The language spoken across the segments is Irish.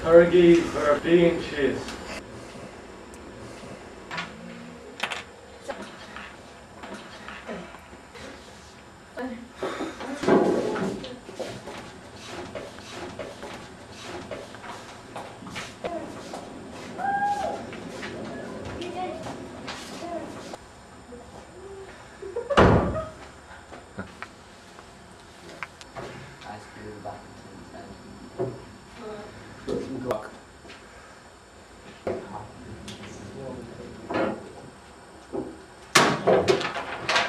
Turkey for bean cheese.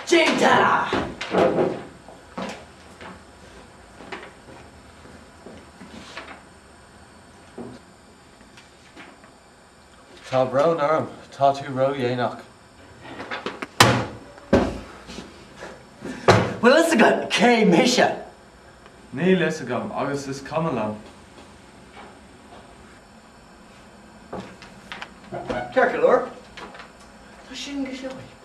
Jinta! Tá brown arm, tá tú ro dhéanach. Well, it's a good K Misha. Ní leis agam, agus is cumam. Circular. Tá sin go seoí.